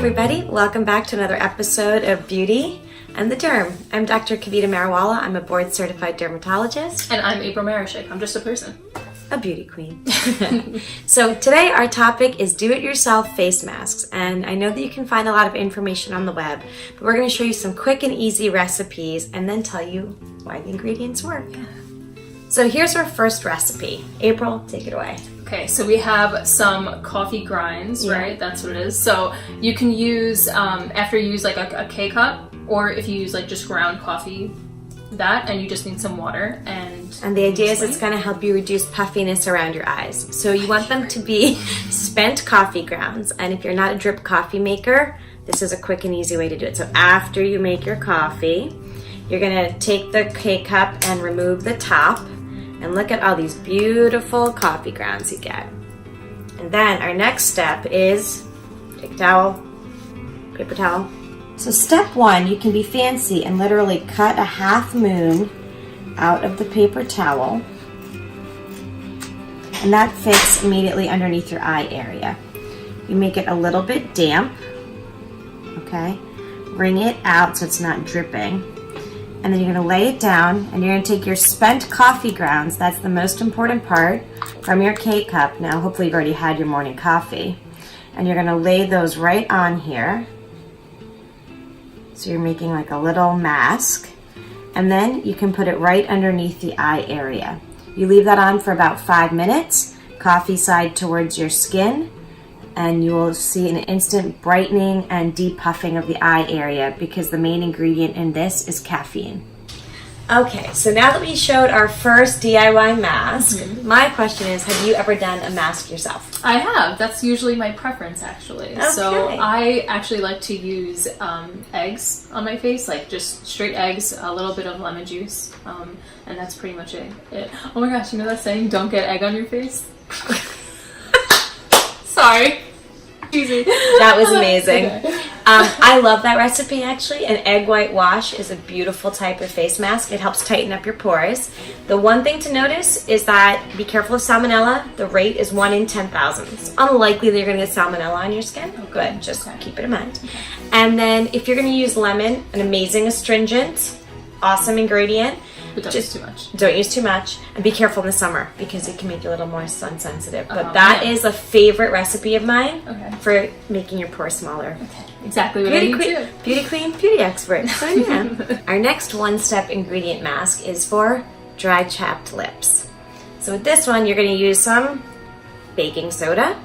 everybody, welcome back to another episode of Beauty and the Derm. I'm Dr. Kavita Marawala. I'm a board certified dermatologist. And I'm April Maroshick. I'm just a person. A beauty queen. So today our topic is do-it-yourself face masks, and I know that you can find a lot of information on the web, but we're going to show you some quick and easy recipes and then tell you why the ingredients work. So here's our first recipe. April, take it away. Okay, so we have some coffee grinds, right? That's what it is. So you can use, after you use like a K-cup, or if you use like just ground coffee, and you just need some water. And the idea is it's going to help you reduce puffiness around your eyes. So you want them to be spent coffee grounds, and if you're not a drip coffee maker, this is a quick and easy way to do it. So after you make your coffee, you're going to take the K-cup and remove the top. And look at all these beautiful coffee grounds you get. And then our next step is take a towel, paper towel. So step one, you can be fancy and literally cut a half moon out of the paper towel. And that fits immediately underneath your eye area. You make it a little bit damp, okay? Wring it out so it's not dripping. And then you're going to lay it down, and you're going to take your spent coffee grounds, that's the most important part, from your K-cup. Now hopefully you've already had your morning coffee. And you're going to lay those right on here. So you're making like a little mask. And then you can put it right underneath the eye area. You leave that on for about 5 minutes, coffee side towards your skin, and you will see an instant brightening and depuffing of the eye area because the main ingredient in this is caffeine. Okay, so now that we showed our first DIY mask, my question is, have you ever done a mask yourself? I have. That's usually my preference, actually. Okay. So I actually like to use eggs on my face, like just straight eggs, a little bit of lemon juice, and that's pretty much it. Oh my gosh, you know that saying, don't get egg on your face? Sorry. Easy. That was amazing. Okay. I love that recipe, actually. An egg white wash is a beautiful type of face mask. It helps tighten up your pores. The one thing to notice is that be careful of salmonella. The rate is 1 in 10,000. It's unlikely that you're going to get salmonella on your skin. Oh, good. Just keep it in mind. Okay. And then if you're going to use lemon, an amazing astringent, awesome ingredient. But don't use too much. Don't use too much. And be careful in the summer because it can make you a little more sun sensitive. But that is a favorite recipe of mine for making your pores smaller. Okay. Exactly what I need too. Beauty queen, beauty expert. So yeah. Our next one-step ingredient mask is for dry chapped lips. So with this one, you're going to use some baking soda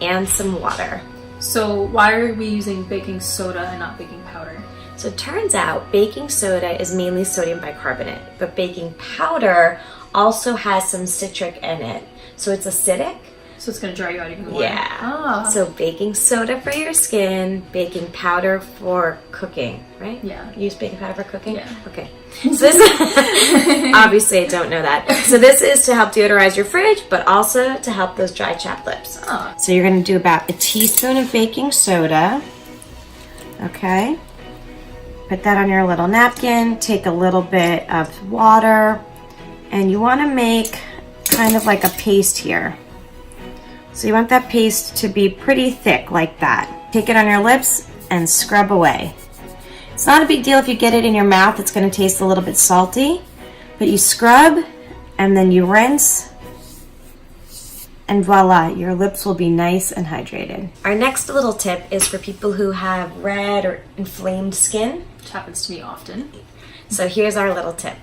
and some water. So why are we using baking soda and not baking powder? So it turns out baking soda is mainly sodium bicarbonate, but baking powder also has some citric in it. So it's acidic. So it's going to dry you out even more. Yeah. Ah. So baking soda for your skin, baking powder for cooking, right? Yeah. You use baking powder for cooking? Yeah. Okay. So this obviously I don't know that. So this is to help deodorize your fridge, but also to help those dry chapped lips. Ah. So you're going to do about a teaspoon of baking soda. Okay. Put that on your little napkin, take a little bit of water, and you want to make kind of like a paste here. So you want that paste to be pretty thick like that. Take it on your lips and scrub away. It's not a big deal if you get it in your mouth, it's going to taste a little bit salty, but you scrub and then you rinse, and voila, your lips will be nice and hydrated. Our next little tip is for people who have red or inflamed skin. Which happens to me often. So here's our little tip.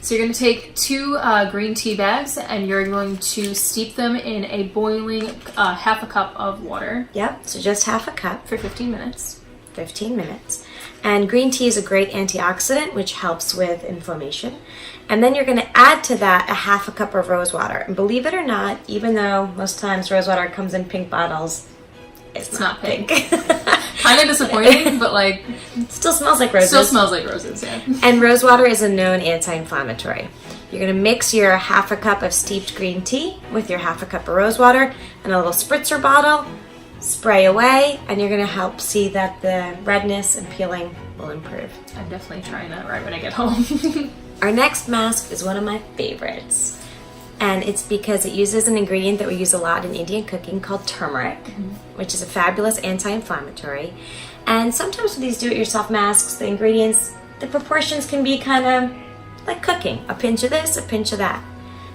So you're going to take 2 green tea bags and you're going to steep them in a boiling half a cup of water. Yep, so just half a cup. For 15 minutes. 15 minutes. And green tea is a great antioxidant, which helps with inflammation. And then you're going to add to that a half a cup of rose water. And believe it or not, even though most times rose water comes in pink bottles, it's not pink. Kind of disappointing, but like... It still smells like roses. Still smells like roses, yeah. And rose water is a known anti-inflammatory. You're going to mix your half a cup of steeped green tea with your half a cup of rose water and a little spritzer bottle. Spray away, and you're going to help see that the redness and peeling will improve. I'm definitely trying that right when I get home. Our next mask is one of my favorites. And it's because it uses an ingredient that we use a lot in Indian cooking called turmeric, which is a fabulous anti-inflammatory. And sometimes with these do-it-yourself masks, the ingredients, the proportions can be kind of like cooking. A pinch of this, a pinch of that.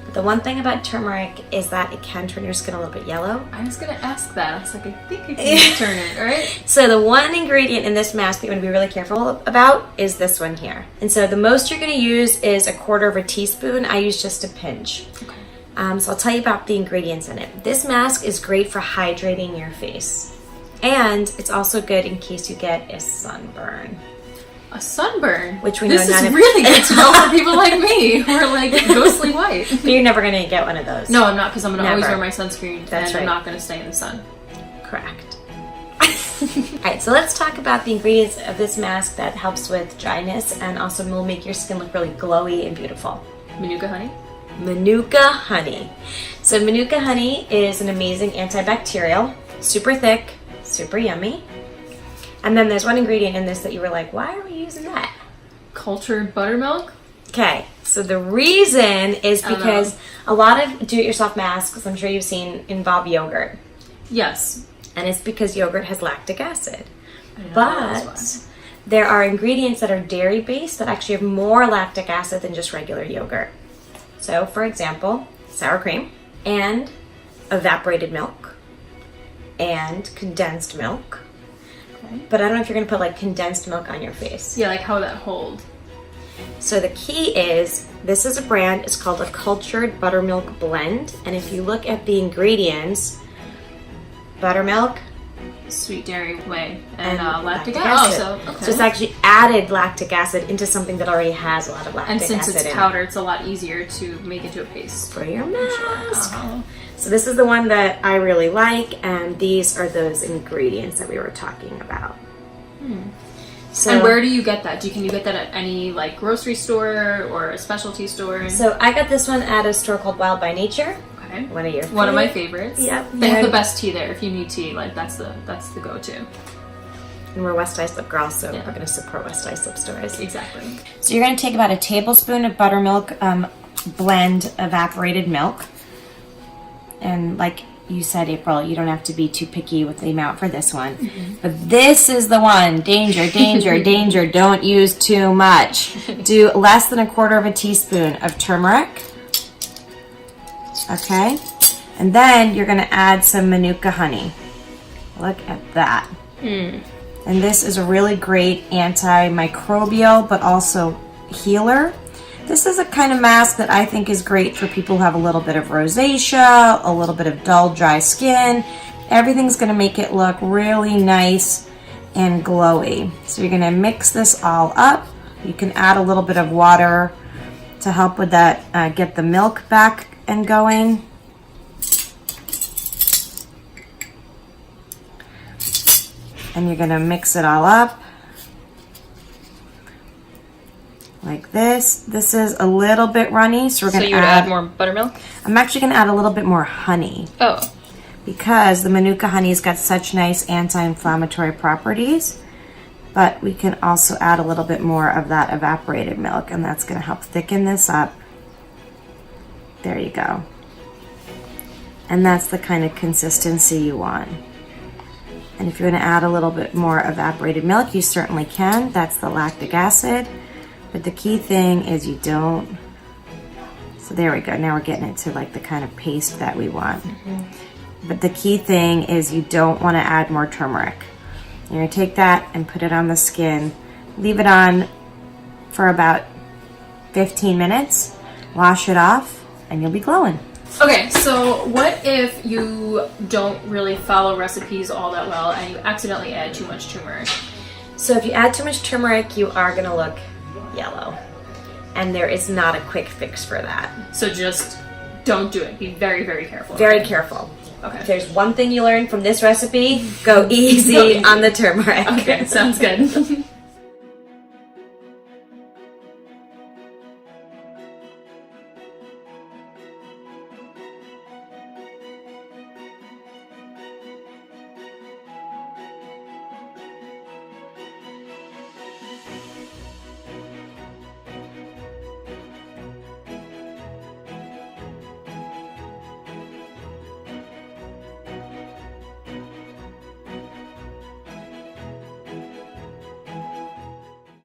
But the one thing about turmeric is that it can turn your skin a little bit yellow. I was going to ask that. I was like, I think it can turn it, right? So the one ingredient in this mask that you want to be really careful about is this one here. And so the most you're going to use is 1/4 teaspoon. I use just a pinch. Okay. So I'll tell you about the ingredients in it. This mask is great for hydrating your face. And it's also good in case you get a sunburn. A sunburn? Which we this know is none of really good to know for people like me who are like ghostly white. But you're never going to get one of those. No, I'm not, because I'm going to always Never. wear my sunscreen. That's and right. I'm not going to stay in the sun. Correct. Alright, so let's talk about the ingredients of this mask that helps with dryness and also will make your skin look really glowy and beautiful. Manuka honey? Manuka honey. So Manuka honey is an amazing antibacterial, super thick, super yummy. And then there's one ingredient in this that you were like, why are we using that? Cultured buttermilk? Okay, so the reason is because a lot of do-it-yourself masks, I'm sure you've seen, involve yogurt. Yes. And it's because yogurt has lactic acid. I know, But that's there are ingredients that are dairy-based that actually have more lactic acid than just regular yogurt. So, for example, sour cream and evaporated milk and condensed milk. Okay. But I don't know if you're going to put like condensed milk on your face. Yeah, like how would that hold? So the key is, this is a brand, it's called a cultured buttermilk blend. And if you look at the ingredients, buttermilk, Sweet dairy whey and lactic acid. acid. Oh, so, okay. So it's actually added lactic acid into something that already has a lot of lactic and acid since it's in powder, it's a lot easier to make into a paste. for your mask. Uh-huh. So this is the one that I really like, and these are those ingredients that we were talking about. So, And where do you get that? Can you get that at any like grocery store or a specialty store? So I got this one at a store called Wild by Nature. Okay. One of my favorites. Yep. They have the best tea there. If you need tea, like that's the go-to. And we're West Islip girls, so Yeah. we're going to support West Islip stores. Exactly. So you're going to take about a tablespoon of buttermilk, blend evaporated milk. And like you said, April, you don't have to be too picky with the amount for this one. But this is the one. Danger, danger, danger. Don't use too much. Do less than 1/4 teaspoon of turmeric. Okay. And then you're going to add some Manuka honey. Look at that. And this is a really great antimicrobial, but also healer. This is a kind of mask that I think is great for people who have a little bit of rosacea, a little bit of dull, dry skin. Everything's going to make it look really nice and glowy. So you're going to mix this all up. You can add a little bit of water to help with that, get the milk back and going. And you're going to mix it all up like this. This is a little bit runny, so we're going to add more buttermilk? I'm actually going to add a little bit more honey. Oh. Because the Manuka honey's got such nice anti-inflammatory properties. But we can also add a little bit more of that evaporated milk, and that's going to help thicken this up. There you go. And that's the kind of consistency you want. And if you want to add a little bit more evaporated milk, you certainly can. That's the lactic acid. But the key thing is you don't. So there we go. Now we're getting it to like the kind of paste that we want. But the key thing is you don't want to add more turmeric. You're going to take that and put it on the skin. Leave it on for about 15 minutes. Wash it off and you'll be glowing. Okay, so what if you don't really follow recipes all that well and you accidentally add too much turmeric? So if you add too much turmeric, you are going to look yellow. And there is not a quick fix for that. So just don't do it. Be very, very careful. Very careful. Okay. If there's one thing you learned from this recipe, go easy on the turmeric. Okay, sounds good.